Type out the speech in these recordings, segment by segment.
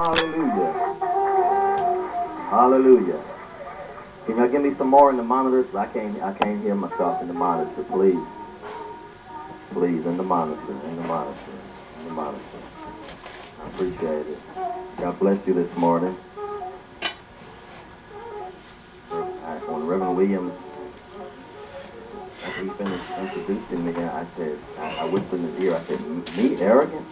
Hallelujah. Hallelujah. Can y'all give me some more in the monitors? I can't hear myself in the monitor. Please. Please, in the monitor, in the monitor, in the monitor. I appreciate it. God bless you this morning. When Reverend Williams, after he finished introducing me, I said, I whispered in his ear, I said, me arrogant?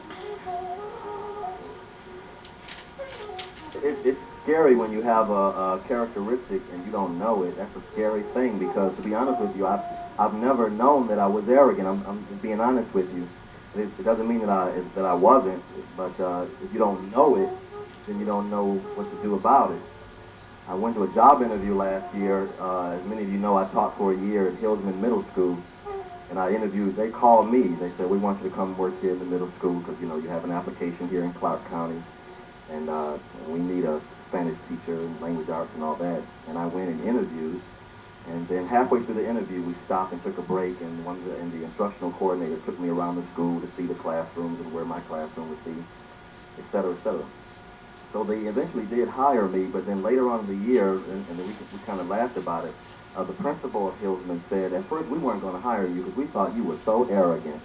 It's scary when you have a characteristic and you don't know it. That's a scary thing because, to be honest with you, I've never known that I was arrogant. I'm being honest with you. It doesn't mean that I wasn't, but if you don't know it, then you don't know what to do about it. I went to a job interview last year. As many of you know, I taught for a year at Hillsman Middle School, and I interviewed. They called me. They said, we want you to come work here in the middle school because, you know, you have an application here in Clark County, and we need a Spanish teacher and language arts and all that. And I went and interviewed, and then halfway through the interview, we stopped and took a break, and the instructional coordinator took me around the school to see the classrooms and where my classroom would be, et cetera, et cetera. So they eventually did hire me, but then later on in the year, and we kind of laughed about it, the principal of Hillsman said, at first we weren't going to hire you because we thought you were so arrogant.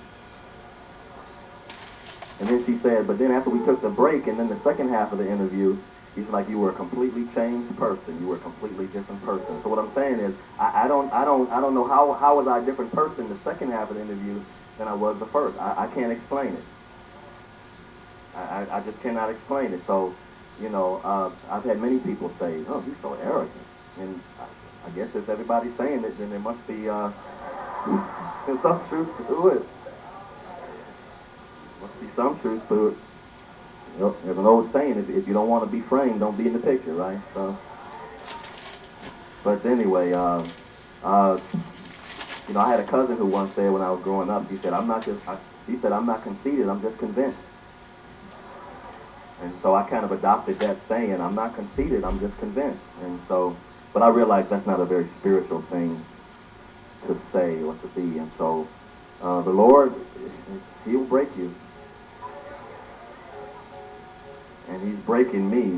And then she said, but then after we took the break, and then the second half of the interview, he's like, you were a completely changed person. You were a completely different person. So what I'm saying is, I don't know how was I a different person the second half of the interview than I was the first. I can't explain it. I just cannot explain it. So, you know, I've had many people say, oh, you're so arrogant. And I guess if everybody's saying it, then there must be some truth to it. Must be some truth to it. You know, there's an old saying, if you don't want to be framed, don't be in the picture, right? So, but anyway, you know, I had a cousin who once said when I was growing up, he said, I'm not conceited, I'm just convinced. And so I kind of adopted that saying, I'm not conceited, I'm just convinced. And so, but I realized that's not a very spiritual thing to say or to be. And so the Lord, He'll break you. And He's breaking me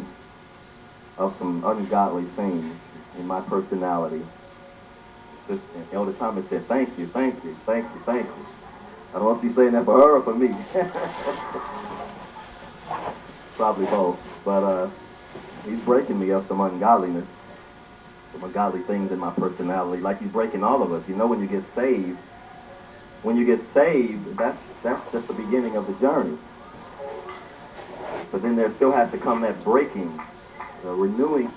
of some ungodly things in my personality. Just, Elder Thomas said, thank you, thank you, thank you, thank you. I don't know if He's saying that for her or for me. Probably both. But He's breaking me of some ungodliness, some ungodly things in my personality, like He's breaking all of us. You know, when you get saved, that's just the beginning of the journey. But then there still has to come that breaking, the renewing